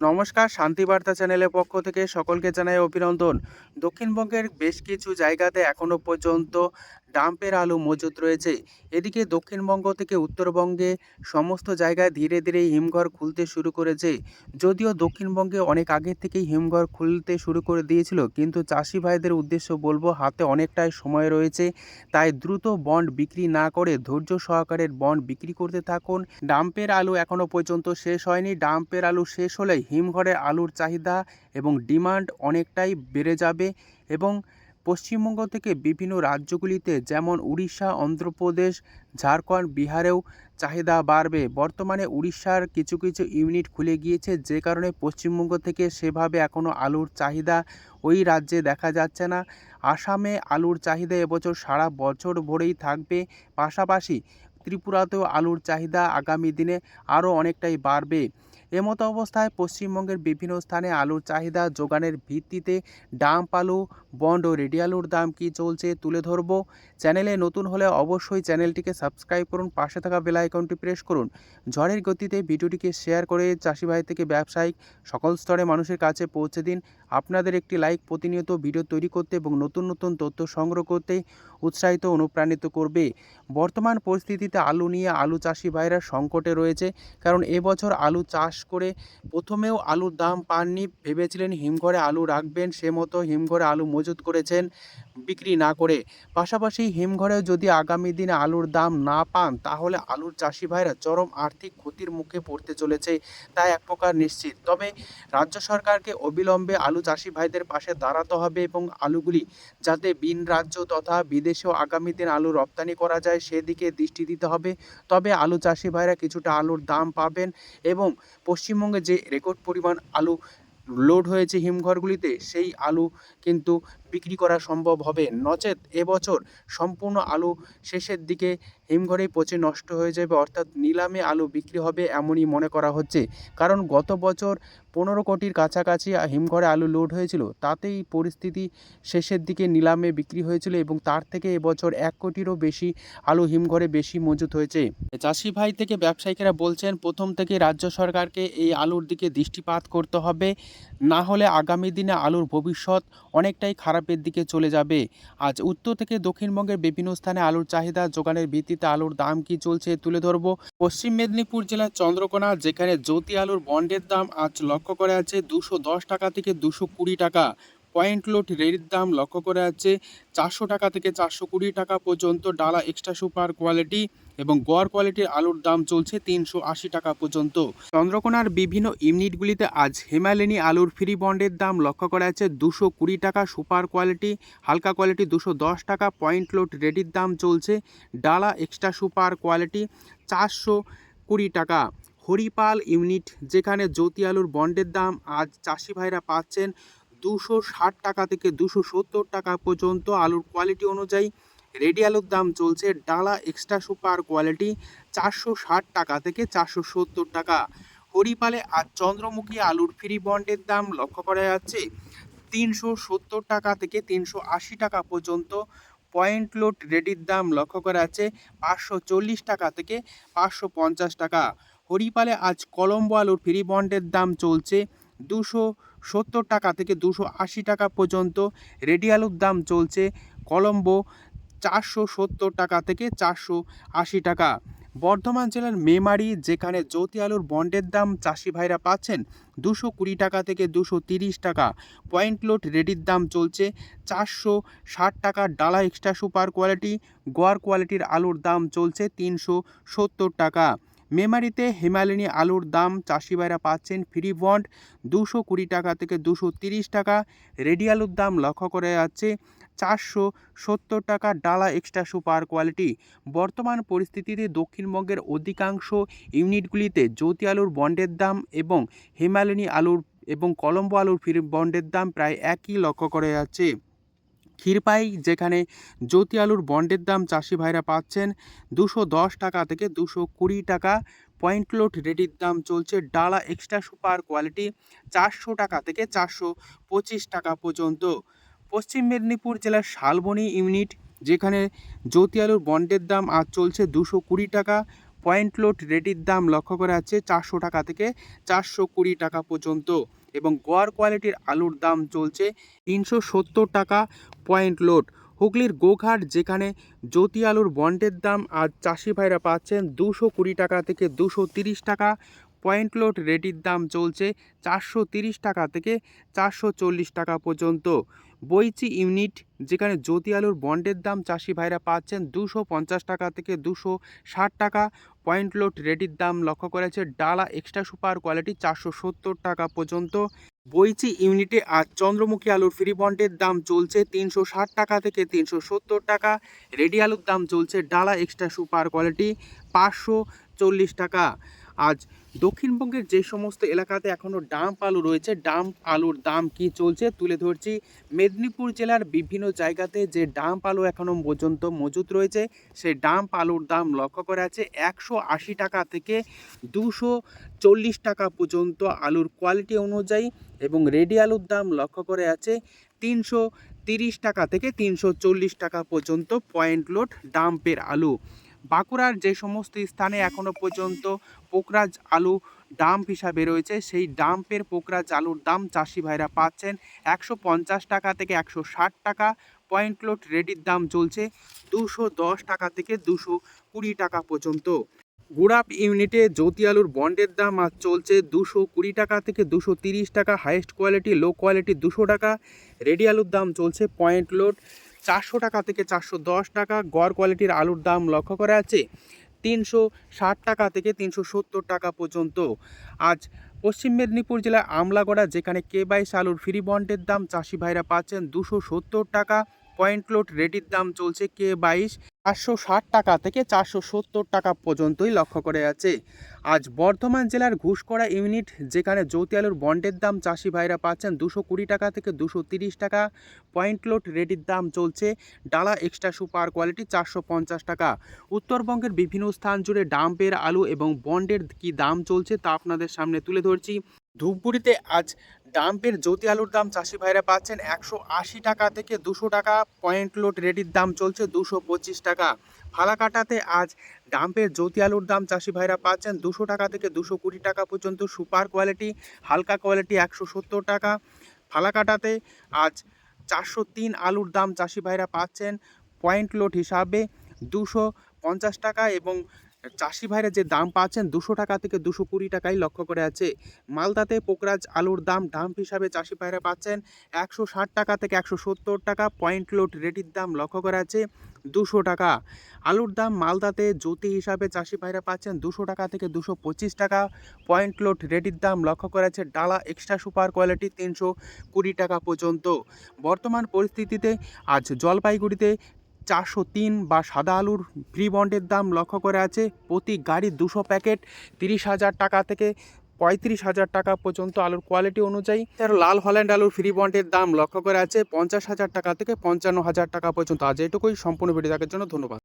নমস্কার, শান্তিবার্তা চ্যানেলের পক্ষ থেকে সকলকে জানাই অভিনন্দন। দক্ষিণবঙ্গের বেশ কিছু জায়গাতে এখনও পর্যন্ত ডাম্পের আলু মজুত রয়েছে। এদিকে দক্ষিণবঙ্গ থেকে উত্তরবঙ্গে সমস্ত জায়গায় ধীরে ধীরে হিমঘর খুলতে শুরু করেছে। যদিও দক্ষিণবঙ্গে অনেক আগে থেকেই হিমঘর খুলতে শুরু করে দিয়েছিল, কিন্তু চাষি ভাইদের উদ্দেশ্য বলবো, হাতে অনেকটাই সময় রয়েছে। তাই দ্রুত বন্ড বিক্রি না করে ধৈর্য সহকারে বন্ড বিক্রি করতে থাকুন। ডাম্পের আলু এখনও পর্যন্ত শেষ হয়নি। ডাম্পের আলু শেষ হলেই হিমঘরে আলুর চাহিদা এবং ডিমান্ড অনেকটাই বেড়ে যাবে এবং পশ্চিমবঙ্গ থেকে বিভিন্ন রাজ্যগুলিতে যেমন উড়িষ্যা, অন্ধ্রপ্রদেশ, ঝাড়খণ্ড, বিহারেও চাহিদা বাড়বে। বর্তমানে উড়িষ্যার কিছু কিছু ইউনিট খুলে গিয়েছে, যে কারণে পশ্চিমবঙ্গ থেকে সেভাবে এখনও আলুর চাহিদা ওই রাজ্যে দেখা যাচ্ছে না। আসামে আলুর চাহিদা এবছর সারা বছর ভরেই থাকবে। পাশাপাশি ত্রিপুরাতেও আলুর চাহিদা আগামী দিনে আরও অনেকটাই বাড়বে। এমতো অবস্থায় পশ্চিমবঙ্গের বিভিন্ন স্থানে আলুর চাহিদা যোগানের ভিত্তিতে ডাম্প আলু, বন্ড ও রেডি আলুর দাম কী চলছে তুলে ধরব। চ্যানেলে নতুন হলে অবশ্যই চ্যানেলটিকে সাবস্ক্রাইব করুন, পাশে থাকা বেল আইকনটি প্রেস করুন। ঝড়ের গতিতে ভিডিওটিকে শেয়ার করে চাষি ভাই থেকে ব্যবসায়িক সকল স্তরে মানুষের কাছে পৌঁছে দিন। আপনাদের একটি লাইক প্রতিনিয়ত ভিডিও তৈরি করতে এবং নতুন নতুন তথ্য সংগ্রহ করতে উৎসাহিত অনুপ্রাণিত করবে। বর্তমান পরিস্থিতিতে আলু নিয়ে আলু চাষি ভাইরা সংকটে রয়েছে, কারণ এবছর আলু চাষ করে প্রথমেও আলুর দাম পাননি। ভেবেছিলেন হিমঘরে আলু রাখবেন, সে মতো হিমঘরে আলু মজুত করেছেন বিক্রি না করে। পাশাপাশি হিমঘরেও যদি আগামী দিনে আলুর দাম না পান, তাহলে আলুর চাষি ভাইরা চরম আর্থিক ক্ষতির মুখে পড়তে চলেছে, তাই এক প্রকার নিশ্চিত। তবে রাজ্য সরকারকে অবিলম্বে আলু চাষি ভাইদের পাশে দাঁড়াতে হবে এবং আলুগুলি যাতে ভিন রাজ্য তথা বিদেশেও আগামী দিন আলু রপ্তানি করা যায় সেদিকে দৃষ্টি দিতে হবে। তবে আলু চাষি ভাইরা কিছুটা আলুর দাম পাবেন এবং পশ্চিমবঙ্গে যে রেকর্ড পরিমাণ আলু লোড হয়েছে হিমঘরগুলিতে, সেই আলু কিন্তু বিক্রি করা সম্ভব হবে। নচেত এবছর সম্পূর্ণ আলু শেষের দিকে হিমঘরেই পচে নষ্ট হয়ে যাবে, অর্থাৎ নিলামে আলু বিক্রি হবে এমনই মনে করা হচ্ছে। কারণ গত বছর 15 কোটির কাছাকাছি হিমঘরে আলু লোড হয়েছিল, তাতেই পরিস্থিতি শেষের দিকে নিলামে বিক্রি হয়েছিল এবং তার থেকে এবছর 1 কোটিরও বেশি আলু হিমঘরে বেশি মজুত হয়েছে। চাষি ভাই থেকে ব্যবসায়িকেরা বলছেন, প্রথম থেকে রাজ্য সরকারকে এই আলুর দিকে দৃষ্টিপাত করতে হবে, না হলে আগামী দিনে আলুর ভবিষ্যৎ অনেকটাই খারাপের দিকে চলে যাবে। আজ উত্তর থেকে দক্ষিণবঙ্গের বিভিন্ন স্থানে আলুর চাহিদা যোগানের ভিত্তিতে আলুর দাম কি চলছে তুলে ধরব। পশ্চিম মেদিনীপুর জেলার চন্দ্রকোনা, যেখানে জ্যোতি আলুর বন্ডের দাম আজ লক্ষ্য করা যাচ্ছে 210 টাকা থেকে 220 টাকা। পয়েন্ট লোড রেডির দাম লক্ষ্য করা যাচ্ছে 400 টাকা থেকে 420 টাকা পর্যন্ত। ডালা এক্সট্রা সুপার কোয়ালিটি এবং গড় কোয়ালিটির আলুর দাম চলছে 380 টাকা পর্যন্ত। চন্দ্রকোনার বিভিন্ন ইউনিটগুলিতে আজ হিমালয়ানি আলুর ফ্রি বন্ডের দাম লক্ষ্য করা যাচ্ছে 220 টাকা। সুপার কোয়ালিটি, হালকা কোয়ালিটি 210 টাকা। পয়েন্ট লোড রেডির দাম চলছে ডালা এক্সট্রা সুপার কোয়ালিটি 420 টাকা। হরিপাল ইউনিট, যেখানে জ্যোতি আলুর বন্ডের দাম আজ চাষি ভাইরা পাচ্ছেন 260 টাকা থেকে 270 টাকা পর্যন্ত আলুর কোয়ালিটি অনুযায়ী। রেডি আলুর দাম চলছে ডালা এক্সট্রা সুপার কোয়ালিটি 460 টাকা থেকে 470 টাকা। হরিপালে আজ চন্দ্রমুখী আলুর ফ্রি বন্ডের দাম লক্ষ্য করা যাচ্ছে 370 টাকা থেকে 380 টাকা পর্যন্ত। পয়েন্ট লোড রেডির দাম লক্ষ্য করা যাচ্ছে 540 টাকা থেকে 550 টাকা। হরিপালে আজ কলম্বো আলুর ফ্রি বন্ডের দাম চলছে 270 টাকা থেকে 280 টাকা পর্যন্ত। রেডি আলুর দাম চলছে কলম্বো 470 টাকা থেকে 480 টাকা। বর্ধমান জেলার মেমারি, যেখানে জ্যোতি আলুর বন্ডের দাম চাষি ভাইরা পাচ্ছেন 220 টাকা থেকে 230 টাকা। পয়েন্ট লোড রেডির দাম চলছে 460 টাকা। ডালা এক্সট্রা সুপার কোয়ালিটি, গড় কোয়ালিটির আলুর দাম চলছে 370 টাকা। মেমারিতে হিমালয়ানি আলুর দাম চাষি ভাইরা পাচ্ছেন ফ্রি বন্ড 220 টাকা থেকে 230 টাকা। রেডি আলুর দাম লক্ষ্য করা যাচ্ছে 470 টাকা। ডালা এক্সট্রা সুপার কোয়ালিটি। বর্তমান পরিস্থিতিতে দক্ষিণবঙ্গের অধিকাংশ ইউনিটগুলিতে জ্যোতি আলুর বন্ডের দাম এবং হিমালয়ানি আলুর এবং কলম্বো আলুর ফ্রি বন্ডের দাম প্রায় একই লক্ষ্য করা যাচ্ছে। ক্ষীরপাই, যেখানে জ্যোতি আলুর বন্ডের দাম চাষি ভাইরা পাচ্ছেন 210 টাকা থেকে 220 টাকা। পয়েন্ট লোড রেডির দাম চলছে ডালা এক্সট্রা সুপার কোয়ালিটি 400 টাকা থেকে 425 টাকা পর্যন্ত। পশ্চিম মেদিনীপুর জেলার শালবনী ইউনিট, যেখানে জ্যোতি আলুর বন্ডের দাম আজ চলছে 220 টাকা। পয়েন্ট লোড রেডির দাম লক্ষ্য করা যাচ্ছে 400 টাকা থেকে 420 টাকা পর্যন্ত এবং গোয়ার কোয়ালিটির আলুর দাম চলছে 370 টাকা পয়েন্ট লোড। হুগলির গোঘাট যেখানে জ্যোতি আলুর বন্ডের দাম আজ চাষি ভাইরা পাচ্ছেন 220 টাকা থেকে 230 টাকা, পয়েন্ট লোড রেডির দাম চলছে 430 টাকা থেকে 440 টাকা পর্যন্ত। বইচি ইউনিট যেখানে জ্যোতি আলুর বন্ডের দাম চাষি ভাইরা পাচ্ছেন 250 টাকা থেকে 260 টাকা, পয়েন্ট লোড রেডির দাম লক্ষ্য করেছে ডালা এক্সট্রা সুপার কোয়ালিটি 470 টাকা পর্যন্ত। বইচি ইউনিটে আজ চন্দ্রমুখী আলুর ফ্রি বন্ডের দাম চলছে 360 টাকা থেকে 370 টাকা, রেডি আলুর দাম চলছে ডালা এক্সট্রা সুপার কোয়ালিটি 540 টাকা। আজ দক্ষিণবঙ্গের যে সমস্ত এলাকাতে এখনও ডাম্প আলু রয়েছে, ডাম্প আলুর দাম কি চলছে তুলে ধরছি। মেদিনীপুর জেলার বিভিন্ন জায়গাতে যে ডাম্প আলু এখনও পর্যন্ত মজুত রয়েছে, সেই ডাম্প আলুর দাম লক্ষ্য করা আছে 180 টাকা থেকে 240 টাকা পর্যন্ত আলুর কোয়ালিটি অনুযায়ী, এবং রেডি আলুর দাম লক্ষ্য করে আছে 330 টাকা থেকে 340 টাকা পর্যন্ত পয়েন্ট লোড ডাম্পের আলু। বাঁকুড়ার যে সমস্ত স্থানে এখনও পর্যন্ত পোকরাজ আলু ডাম্প হিসাবে রয়েছে, সেই ডাম্পের পোকরাজ আলুর দাম চাষি ভাইরা পাচ্ছেন 150 টাকা থেকে 160 টাকা, পয়েন্ট লোড রেডির দাম চলছে 210 টাকা থেকে 220 টাকা পর্যন্ত। গুড়াপ ইউনিটে জ্যোতি আলুর বন্ডের দাম আজ চলছে 220 টাকা থেকে 230 টাকা, হাইয়েস্ট কোয়ালিটি লো কোয়ালিটি 200 টাকা, রেডি আলুর দাম চলছে পয়েন্ট লোড 400 টাকা থেকে 410 টাকা, গড় কোয়ালিটির আলুর দাম লক্ষ্য করা আছে 360 টাকা থেকে 370 টাকা পর্যন্ত। আজ পশ্চিম মেদিনীপুর জেলার আমলাগড়া যেখানে K22 আলুর ফ্রি বন্ডের দাম চাষি ভাইরা পাচ্ছেন 270 টাকা, পয়েন্ট লোড রেডির দাম চলছে K22 460 টাকা থেকে 470 টাকা পর্যন্তই লক্ষ্য করে আছে। আজ বর্ধমান জেলার ঘুষকরা ইউনিট যেখানে জ্যোতি আলুর বন্ডের দাম চাষি ভাইরা পাচ্ছেন 220 টাকা থেকে 230 টাকা, পয়েন্ট লোড রেডির দাম চলছে ডালা এক্সট্রা সুপার কোয়ালিটি 450 টাকা। উত্তরবঙ্গের বিভিন্ন স্থান জুড়ে ডাম্পের আলু এবং বন্ডের কি দাম চলছে তা আপনাদের সামনে তুলে ধরছি। ধূপগুড়িতে আজ ডাম্পের জ্যোতি আলুর দাম চাষি ভাইরা পাচ্ছেন 180 টাকা থেকে 200 টাকা, পয়েন্ট লোড রেডির দাম চলছে 225 টাকা। ফালাকাটাতে আজ ডাম্পের জ্যোতি আলুর দাম চাষি ভাইরা পাচ্ছেন 200 টাকা থেকে 220 টাকা পর্যন্ত, সুপার কোয়ালিটি হালকা কোয়ালিটি 170 টাকা। ফালাকাটাতে আজ 403 আলুর দাম চাষি ভাইরা পাচ্ছেন পয়েন্ট লোড হিসাবে 250 টাকা, এবং চাষি ভাইরা যে দাম পাচ্ছেন 200 টাকা থেকে 220 টাকাই লক্ষ্য করে আছে। মালদাতে পোকরাজ আলুর দাম ডাম্প হিসাবে চাষি ভাইরা পাচ্ছেন 160 টাকা থেকে 170 টাকা, পয়েন্ট লোড রেডির দাম লক্ষ্য করা আছে 200 টাকা। আলুর দাম মালদাতে জ্যোতি হিসাবে চাষি ভাইরা পাচ্ছেন 200 টাকা থেকে 225 টাকা, পয়েন্ট লোড রেডির দাম লক্ষ্য করা আছে ডালা এক্সট্রা সুপার কোয়ালিটি 320 টাকা পর্যন্ত। বর্তমান পরিস্থিতিতে আজ জলপাইগুড়িতে 403 বা সাদা আলুর ফ্রি বন্ডের দাম লক্ষ্য করে আছে প্রতি গাড়ি 200 প্যাকেট 30,000 টাকা থেকে 35,000 টাকা পর্যন্ত আলুর কোয়ালিটি অনুযায়ী। আর লাল হল্যান্ড আলুর ফ্রি বন্ডের দাম লক্ষ্য করে আছে 50,000 টাকা থেকে 55,000 টাকা পর্যন্ত। আজ এটুকুই, সম্পূর্ণ ভিডিও দেখার জন্য ধন্যবাদ।